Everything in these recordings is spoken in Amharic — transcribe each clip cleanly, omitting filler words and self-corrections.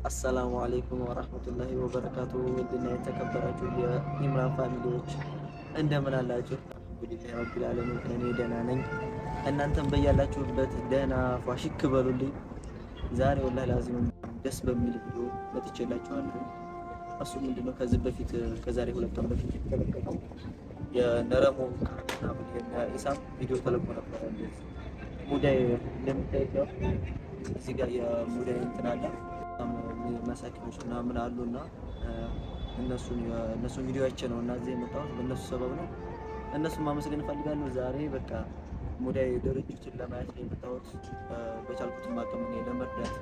አሰላሙ አለይኩም ወራህመቱላሂ ወበረካቱ። ውድና የተከበራችሁ የኢምራን ፋሚሊዎች እንደምን አላችሁ? እንግዲህ ረቢል ዓለሚን እኔ ደህና ነኝ። እናንተም በያላችሁበት ደህና ፏሽክ በሉልኝ። ዛሬ ወላሂ ላዚም ደስ በሚል ቪዲዮ መጥቼላችኋለሁ። እሱ ምንድነው ከዚህ በፊት ከዛሬ 2 ቀን በፊት የተለቀቀው የነረሙ እና ኢሳም ቪዲዮ ተለቆ ነበር። ሙዳይ እንደምታዩት እዚህ ጋር የሙዳይ እንትን አለ መሳኪኖች ምናምን አሉና እነሱን ቪዲዮ አይቼ ነው እና እዚህ የመጣሁት በእነሱ ሰበብ ነው። እነሱን ማመስገን እፈልጋለሁ። ዛሬ በቃ ሙዳይ ድርጅቱን ለማየት ነው የመጣሁት። በቻልኩት አቅም ለመርዳት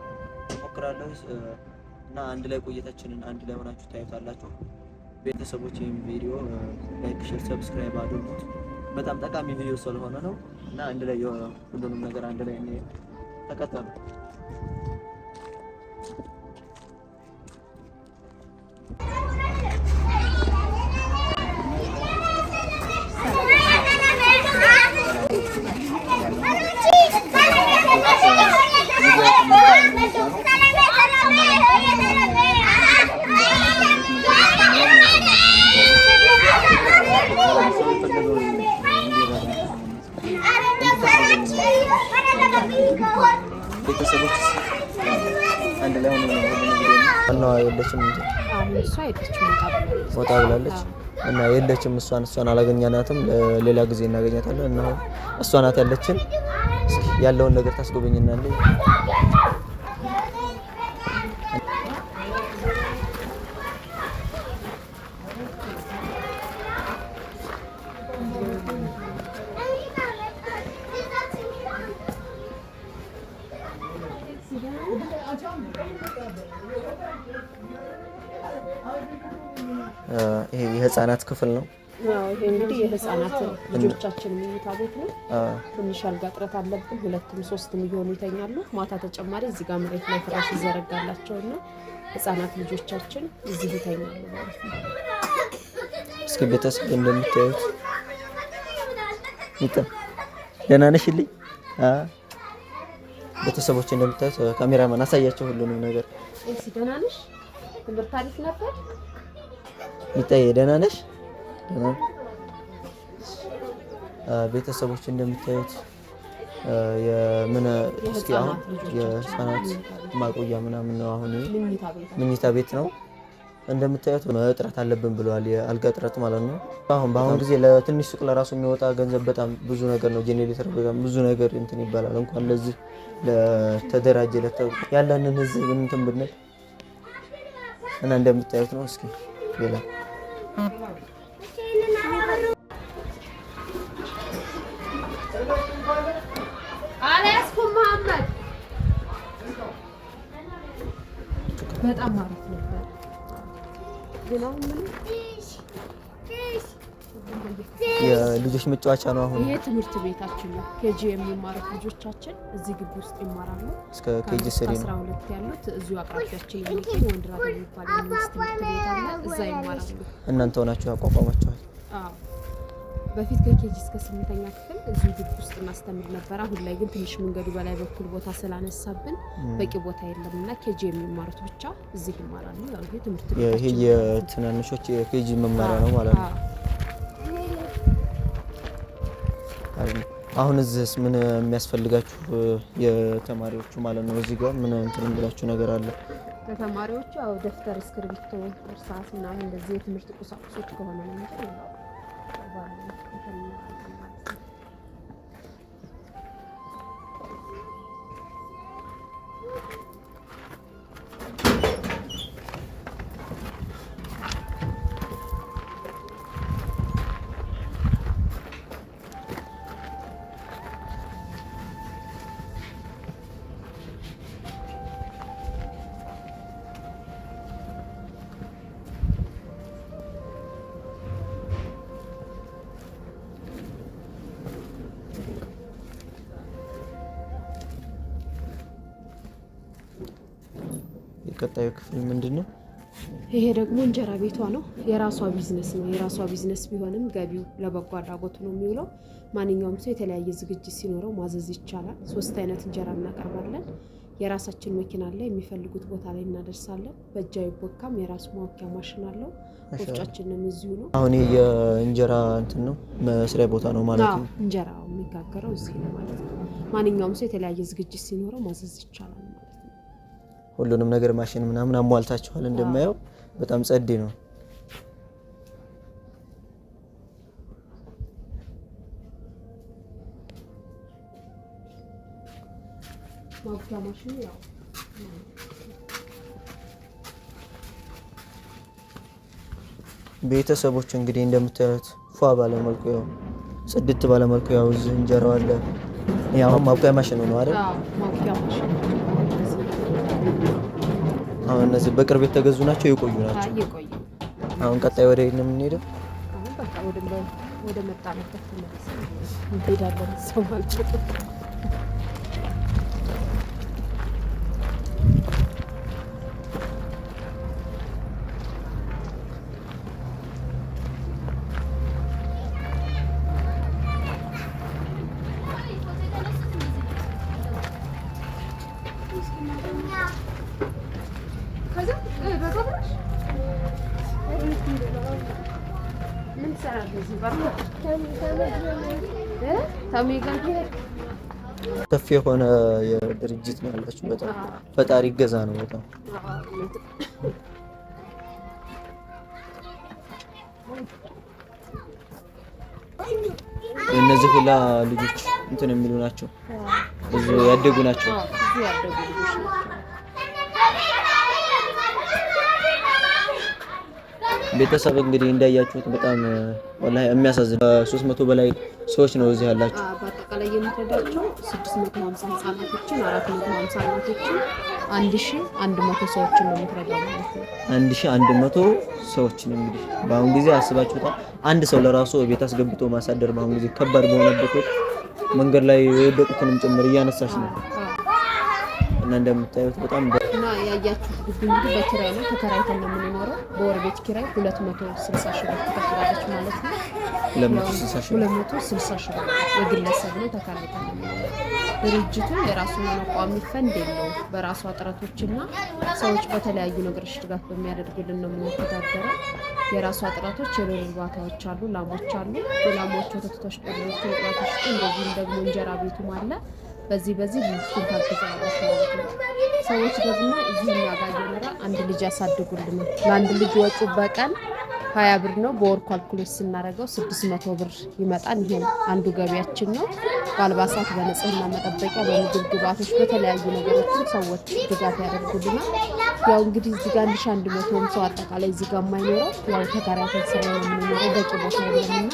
እሞክራለሁ እና አንድ ላይ ቆይታችንን አንድ ላይ ሆናችሁ ታዩታላችሁ። ቤተሰቦች ይህን ቪዲዮ ላይክ፣ ሼር፣ ሰብስክራይብ አድርጉት። በጣም ጠቃሚ ቪዲዮ ስለሆነ ነው እና አንድ ላይ ሁሉንም ነገር አንድ ላይ ተከተሉ። ቤተሰቦች አንድ ላይ ሆነው ነው የለችም እንጂ እሷ አይደለችም ወጣ ብላለች እና የለችም። እሷን አላገኛናትም። ለሌላ ጊዜ እናገኛታለን እና እሷ ናት ያለችን። እስኪ ያለውን ነገር ታስጎበኝናለች። ይሄ የህፃናት ክፍል ነው። ይሄ እንግዲህ የህፃናት ልጆቻችን መኝታ ቤት ነው። ትንሽ አልጋ እጥረት አለብን። 2ም 3ም እየሆኑ ይተኛሉ። ማታ ተጨማሪ እዚህ ጋር መሬት ላይ ፍራሽ ይዘረጋላቸውና ህፃናት ልጆቻችን እዚህ ይተኛሉ ማለት ነው። እስኪ ቤተሰብ እንደምታዩት ደህና ነሽልኝ? ቤተሰቦች እንደምታዩት ካሜራማን አሳያቸው ሁሉንም ነገር። እሺ ደህና ነሽ? ትምህርት አሪፍ ነበር? ይጣዬ ደህና ነሽ? ቤተሰቦች እንደምታዩት እስኪ አሁን የህፃናት ማቆያ ምናምን ነው። አሁን መኝታ ቤት ነው እንደምታዩት። እጥረት አለብን ብለዋል፣ የአልጋ እጥረት ማለት ነው። በአሁን ጊዜ ለትንሽ ሱቅ ለራሱ የሚወጣ ገንዘብ በጣም ብዙ ነገር ነው። ጄኔሬተር በጣም ብዙ ነገር እንትን ይባላል። እንኳን ለዚህ ለተደራጀ ያለንን ህዝብ እንትን ብንል እና እንደምታዩት ነው። እስኪ ሌላ በጣም አሪፍ ነበር። የልጆች መጫወቻ ነው። አሁን ይሄ ትምህርት ቤታችን ነው። ኬጂ የሚማሩት ልጆቻችን እዚህ ግቢ ውስጥ ይማራሉ። እስከ ኬጂ 3 ነው 12 ያሉት እዚሁ አቅራቢያችን የሚገኝ ወንድራድ የሚባል የመንግስት ትምህርት ቤት አለ። እዛ ይማራሉ። እናንተ ሆናችሁ ያቋቋማችኋል? አዎ፣ በፊት ከኬጂ እስከ 8ኛ ክፍል እዚሁ ግቢ ውስጥ እናስተምር ነበር። አሁን ላይ ግን ትንሽ መንገዱ በላይ በኩል ቦታ ስላነሳብን በቂ ቦታ የለምና ኬጂ የሚማሩት ብቻ እዚህ ይማራሉ። ያው ይሄ ትምህርት ቤት ይሄ የትናንሾች የኬጂ መማሪያ ነው ማለት ነው። አሁን እዚህስ ምን የሚያስፈልጋችሁ የተማሪዎቹ ማለት ነው? እዚህ ጋር ምን እንትን ብላችሁ ነገር አለ? ለተማሪዎቹ ያው ደፍተር፣ እስክሪብቶ፣ እርሳስ ምናምን እንደዚህ የትምህርት ቁሳቁሶች ከሆነ ነው እንጂ ቀጣዩ ክፍል ምንድነው? ይሄ ደግሞ እንጀራ ቤቷ ነው። የራሷ ቢዝነስ ነው። የራሷ ቢዝነስ ቢሆንም ገቢው ለበጎ አድራጎት ነው የሚውለው። ማንኛውም ሰው የተለያየ ዝግጅት ሲኖረው ማዘዝ ይቻላል። 3 አይነት እንጀራ እናቀርባለን። የራሳችን መኪና አለ፣ የሚፈልጉት ቦታ ላይ እናደርሳለን። በእጃዊ ቦካም የራሱ ማወቂያ ማሽን አለው። ወፍጫችንም እዚሁ ነው። አሁን የእንጀራ እንትን ነው መስሪያ ቦታ ነው ማለት ነው። እንጀራው የሚጋገረው እዚህ ነው ማለት ነው። ማንኛውም ሰው የተለያየ ዝግጅት ሲኖረው ማዘዝ ይቻላል ማለት ነው። ሁሉንም ነገር ማሽን ምናምን አሟልታችኋል። እንደማየው በጣም ጸዴ ነው። ማውቂያ ማሽን ያው ቤተሰቦች እንግዲህ እንደምታዩት ፏ ባለመልኩ ያው ጽድት ባለመልኩ ያው እዚህ እንጀራው አለ። ያው ማውቂያ ማሽን ነው አይደል? አዎ ማውቂያ ማሽን። አሁን እነዚህ በቅርብ የተገዙ ናቸው፣ የቆዩ ናቸው? የቆዩ። አሁን ቀጣይ ወደ የት ነው የምንሄደው? አሁን በቃ ወደ መጣንበት እንሄዳለን። ሰው ማለት ነው። ሰፊ የሆነ የድርጅት ነው ያላችሁ። በጣም ፈጣሪ ይገዛ ነው በጣም። እነዚህ ሁላ ልጆች እንትን የሚሉ ናቸው፣ ብዙ ያደጉ ናቸው። ቤተሰብ እንግዲህ እንዳያችሁት በጣም ወላሂ የሚያሳዝን 300 በላይ ሰዎች ነው እዚህ ያላችሁ። በአጠቃላይ የምትረዳቸው 650 ህጻናቶችን፣ 450 እናቶችን፣ 1100 ሰዎችን ነው የምትረዳው ማለት ነው። 1100 ሰዎችን እንግዲህ በአሁን ጊዜ አስባችሁታል። አንድ ሰው ለራሱ ቤት አስገብቶ ማሳደር በአሁን ጊዜ ከባድ በሆነበት ወቅት መንገድ ላይ የወደቁትንም ጭምር እያነሳች ነው እና እንደምታዩት በጣም እና ያያችሁት ግቢ እንግዲህ በኪራይ ነው፣ ተከራይተን ነው የምንኖረው። በወር ቤት ኪራይ 260 ሺህ ብር ትከፍላለች ማለት ነው። 260 ሺህ ብር የግለሰብ ነው፣ ተከራይተን ነው የምንኖረው። ድርጅቱ የራሱ የሆነ ቋሚ ፈንድ የለውም። በራሷ ጥረቶችና ሰዎች በተለያዩ ነገሮች ድጋፍ በሚያደርጉልን ነው የምንተዳደረው። የራሷ ጥረቶች የዶሮ እርባታዎች አሉ፣ ላሞች አሉ። የላሞች ወተቶች፣ ዶሮዎች፣ እንቁላሎች፣ እንደዚህም ደግሞ እንጀራ ቤቱም አለ። በዚህ ልጅቱን ታግዛለች ማለት ነው። ሰዎች ደግሞ እዚህ እኛ ጋር እየኖረ አንድ ልጅ ያሳድጉልናል። ለአንድ ልጅ ወጪ በቀን 20 ብር ነው። በወር ካልኩሌት ስናደርገው 600 ብር ይመጣል። ይሄም አንዱ ገቢያችን ነው። በአልባሳት፣ በንጽህና መጠበቂያ፣ በምግብ ግብአቶች፣ በተለያዩ ነገሮችን ሰዎች ድጋፍ ያደርጉልናል። ያው እንግዲህ እዚህ ጋር 1100 ሰው አጠቃላይ እዚህ ጋር የማይኖረው ያው ተከራይተን ስለሆነ የምንኖረው በቂ ቦታ የለምና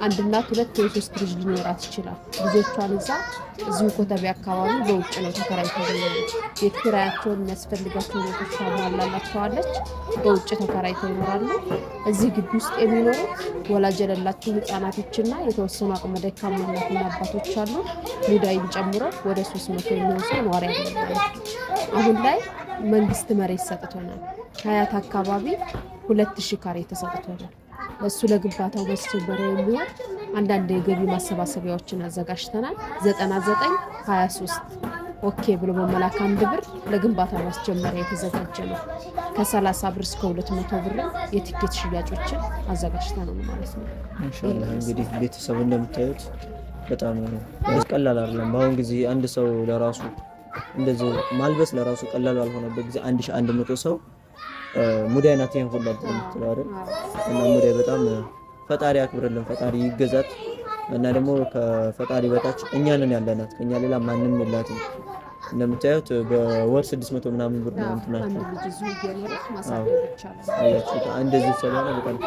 አንድ እናት 2 ወይ 3 ልጅ ሊኖራት ይችላል። ልጆቿን እዛ እዚሁ ኮተቤ አካባቢ በውጭ ነው ተከራይተው የሚኖሩት። ቤት ኪራያቸውን የሚያስፈልጋቸው ነገሮች ታሟላላቸዋለች። በውጭ ተከራይተው ይኖራሉ። እዚህ ግቢ ውስጥ የሚኖሩት ወላጅ የሌላቸው ህጻናቶችና የተወሰኑ አቅመ ደካማ እናትና አባቶች አሉ። ሙዳይን ጨምሮ ወደ 300 የሚሆን ሰው ነዋሪ ያለ ማለት ነው። አሁን ላይ መንግስት መሬት ሰጥቶናል። ሀያት አካባቢ 2000 ካሬ ተሰጥቶናል። እሱ ለግንባታው ማስጀመሪያ የሚሆን አንዳንድ የገቢ ማሰባሰቢያዎችን አዘጋጅተናል። 9923 ኦኬ ብሎ በመላክ 1 ብር ለግንባታ ማስጀመሪያ የተዘጋጀ ነው። ከ30 ብር እስከ 200 ብር የቲኬት ሽያጮችን አዘጋጅተናል ማለት ነው። ኢንሻአላህ እንግዲህ ቤተሰብ እንደምታዩት በጣም ቀላል አይደለም። በአሁን ጊዜ አንድ ሰው ለራሱ እንደዚህ ማልበስ ለራሱ ቀላል ባልሆነበት ጊዜ 1100 ሰው ሙዳይ ናት ይሄን ሁሉ አጥተው አይደል? እና ሙዳይ በጣም ፈጣሪ ያክብርልን፣ ፈጣሪ ይገዛት። እና ደግሞ ከፈጣሪ በታች እኛ ነን ያለናት፣ ከኛ ሌላ ማንም የላትም። እንደምታዩት በወር 600 ምናምን ብር ነው እንትናቸው። እንደዚህ ስለሆነ በጣም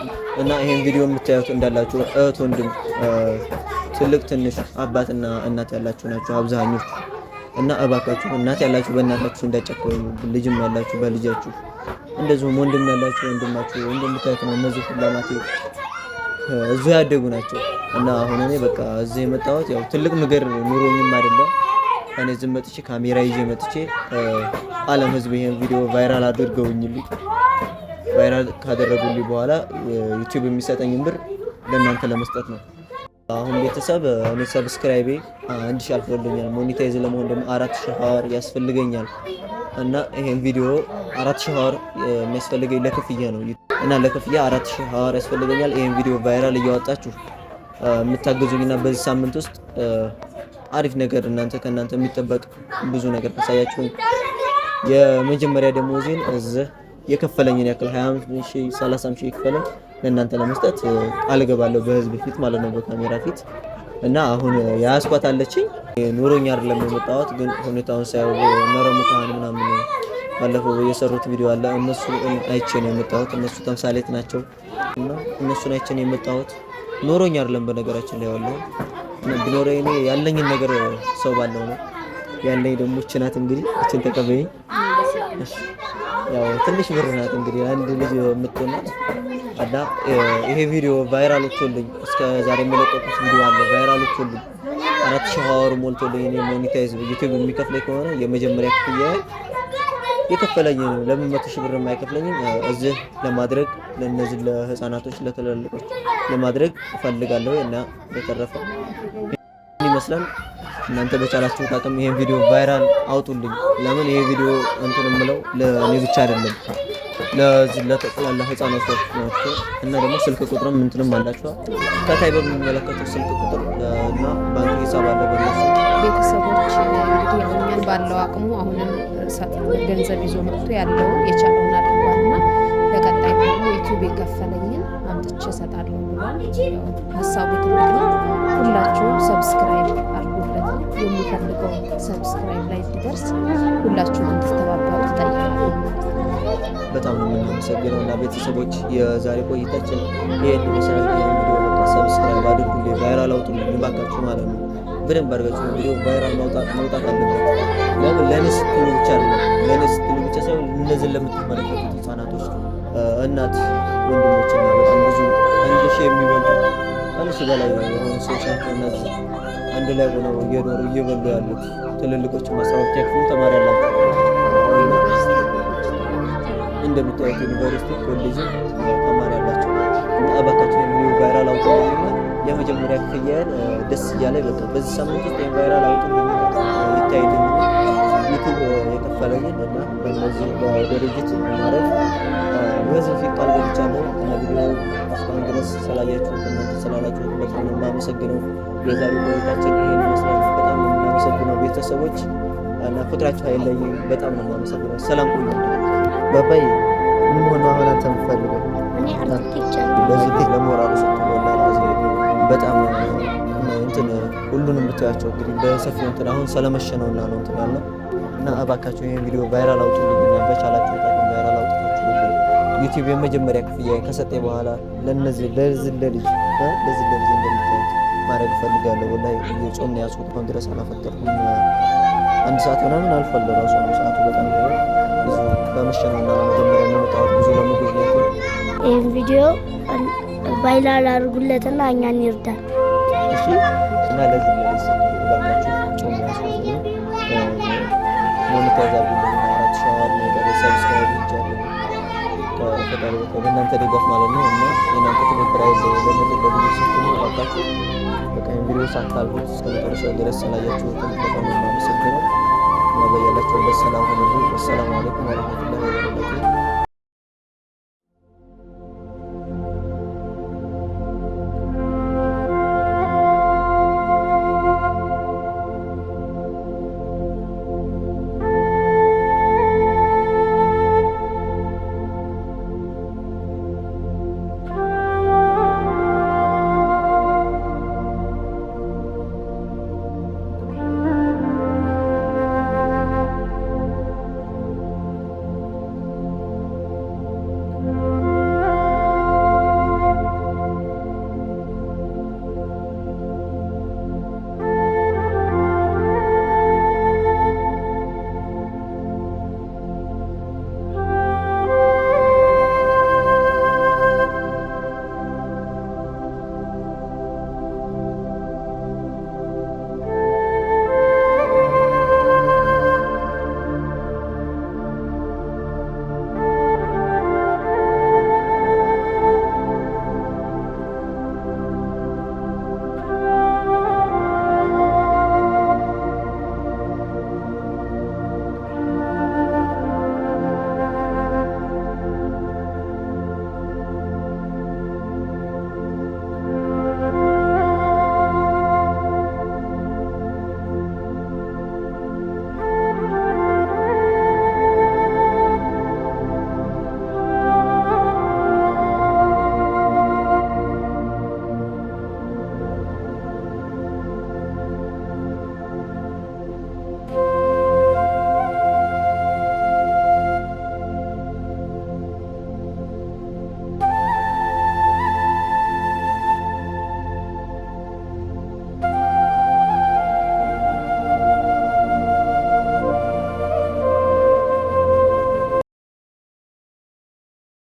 እና ይሄን ቪዲዮ የምታዩት እንዳላችሁ እህት ወንድም፣ ትልቅ ትንሽ አባትና እናት ያላችሁ ናቸው አብዛኞቹ። እና እባካችሁ እናት ያላችሁ በእናታችሁ እንዳጨቀው፣ ልጅም ያላችሁ በልጃችሁ፣ እንደዚሁም ወንድም ያላችሁ ወንድማችሁ እንደምታዩት ነው። እነዚህ ሁላማት እዚሁ ያደጉ ናቸው። እና አሁን እኔ በቃ እዚህ የመጣሁት ያው ትልቅ ነገር ኑሮኝም አይደለም። እኔ ዝም መጥቼ ካሜራ ይዤ መጥቼ ዓለም ህዝብ ይሄን ቪዲዮ ቫይራል አድርገውኝልኝ፣ ቫይራል ካደረጉልኝ በኋላ ዩቲዩብ የሚሰጠኝን ብር ለእናንተ ለመስጠት ነው። አሁን ቤተሰብ እኔ ሰብስክራይቤ 1000 አልፎልኛል። ሞኔታይዝ ለመሆን ደግሞ 4000 ሀወር ያስፈልገኛል እና ይሄን ቪዲዮ 4000 ሀወር የሚያስፈልገኝ ለክፍያ ነው እና ለክፍያ 4000 ሀወር ያስፈልገኛል። ይሄን ቪዲዮ ቫይራል እያወጣችሁ የምታገዙኝና በዚህ ሳምንት ውስጥ አሪፍ ነገር ከእናንተ የሚጠበቅ ብዙ ነገር ካሳያችሁኝ የመጀመሪያ ደሞዜን እዚህ የከፈለኝን ያክል 20,000 30,000 ይከፈለኝ ለእናንተ ለመስጠት ቃል እገባለሁ በህዝብ ፊት ማለት ነው፣ በካሜራ ፊት እና አሁን ያስኳት አለችኝ። ኑሮኛ አይደለም የመጣሁት፣ ግን ሁኔታውን ሳይው መረሙ ካህን ምናምን ባለፈው የሰሩት ቪዲዮ አለ። እነሱ አይቼ ነው የመጣሁት። እነሱ ተምሳሌት ናቸው እና እነሱን አይቼ ነው የመጣሁት። ኑሮኛ አይደለም በነገራችን ላይ ያለው ቢኖረኝ እኔ ያለኝን ነገር ሰው ባለው ነው ያለኝ። ደግሞ እቺ ናት እንግዲህ እቺን ተቀበይኝ። ያው ትንሽ ብር ናት እንግዲህ አንድ ልጅ የምትሆናት እና ይሄ ቪዲዮ ቫይራል ወጥቶልኝ እስከ ዛሬ የሚለቀቁት ቪዲዮ አለ ቫይራል ወጥቶልኝ 4000 ሀወር ሞልቶልኝ እኔ ሞኔታይዝ ዩቲዩብ የሚከፍለኝ ከሆነ የመጀመሪያ ክፍያ የከፈለኝ ለምን 100,000 ብር የማይከፍለኝም እዚህ ለማድረግ ለነዚህ ለህፃናቶች ለተለልቆች ለማድረግ እፈልጋለሁ እና በተረፈ ይመስላል እናንተ በቻላችሁ አቅም ይሄን ቪዲዮ ቫይራል አውጡልኝ። ለምን ይሄ ቪዲዮ እንትን የምለው ለኔ ብቻ አይደለም ለዚህ ለተጠላላ ህፃናቶች ናቸው እና ደግሞ ስልክ ቁጥርም እንትንም አላችሁ ከታይ በሚመለከተው ስልክ ቁጥር እና ባንክ ሂሳብ አለ በእነሱ ቤተሰቦች እንግዲህ እኛን ባለው አቅሙ አሁንም ገንዘብ ይዞ መጥቶ ያለው የቻለውን አድርጓልና ለቀጣይ ደግሞ ዩቲዩብ የከፈለኝን አምጥቼ እሰጣለሁ ብሏል። ሀሳቡ ትልቅ ነው። ሁላችሁም ሰብስክራይብ አድርጉለት። የሚፈልገው ሰብስክራይብ ላይ እንዲደርስ ሁላችሁም እንድትተባበሩ እጠይቃለሁ። በጣም ነው የምናመሰግነው እና ቤተሰቦች የዛሬ ቆይታችን ይሄን ይመስላል። ይሄን ቪዲዮ በቃ ሰብስክራይብ አድርጉልኝ፣ ቫይራል አውጡልኝ እባካችሁ ማለት ነው። በደንብ አድርጋችሁ ቪዲዮ ቫይራል መውጣት አለበት። ለምን ለኔ ስትሉ ብቻ አይደለም፣ ለኔ ስትሉ ብቻ ሳይሆን እነዚህ ለምትመለከቱት ህፃናቶች እናት ወንድሞችና በጣም ብዙ 1000 የሚበልጡ 1000 በላይ የሆኑ ሰዎች ናቸው። እነዚህ አንድ ላይ ሆነው እየኖሩ እየበሉ ያሉት ትልልቆች ማስራዎች ያክፉ ተማሪ ያላቸው እንደምታዩት ዩኒቨርሲቲ ኮሌጅ ተማሪ ያላቸው እባካችሁ ቪዲዮ ቫይራል አውጡልኝና የመጀመሪያ ክፍያዬን ደስ እያለኝ በቃ በዚህ ሳምንት ውስጥ ቫይራል አውጡልኝ ይታይልኝ ዩቲዩብ የከፈለኝን እና በእነዚህ በድርጅት ማድረግ በዚህ ፊት ቃል ገብቻለሁ እና ቪዲዮ እስካሁን ድረስ ስላያችሁት እናንተ ስላላችሁት በጣም ነው የማመሰግነው። የዛሬው ቆይታችን ይሄን ይመስላል። በጣም ነው የማመሰግነው ቤተሰቦች እና ፍቅራችሁ አይለይም። በጣም ነው የማመሰግነው። ሰላም ሁሉ ባባይ ምን ሆነ አሁን አንተ የምትፈልገው? እኔ አርቲስት ለዚህ ቤት ለሞራል ስትሞላ በጣም እንትን ሁሉንም ብታያቸው እንግዲህ በሰፊው እንትን አሁን ስለመሸነውና ነው እንትን ያለው እና እባካችሁ ይሄን ቪዲዮ ቫይራል አውጡልኝና በቻላችሁ ታቁም ቫይራል አውጥታችሁ ዩቲዩብ የመጀመሪያ ክፍያ ከሰጠኝ በኋላ ለነዚህ ለዚህ ለልጅ እንደምታዩት ማድረግ ፈልጋለሁ። ወላሂ የጾም ነው ያስቆጥ አሁን ድረስ አላፈጠርኩም። 1 ሰዓት ምናምን አልፏል ራሱ ሰዓቱ በጣም ብዙ በመሸነውና ለመጀመሪያ ነው ብዙ ለምግብ ነው። ይሄን ቪዲዮ ቫይራል አድርጉለትና እኛን ይርዳል። እሺ እና ለዚህ ባካችሁ ጾም ያስቆጥ ሞኔታይዝ አድርጉልኝ። 4 ሻወር ነው ሰብስክራይብ ይቻላል ከፈጣሪ በእናንተ ድጋፍ ማለት ነው እና የእናንተ ትብብር አይለይ ለምን ሲስተም ባካችሁ በቃ ቪዲዮ ሳታልፉት እስከ መጨረሻው ድረስ ስላያችሁት በጣም ነው የማመሰግነው። እና በያላችሁበት ሰላም ሁኑ። ሰላም አለይኩም ወራህመቱላሂ ወበረካቱ።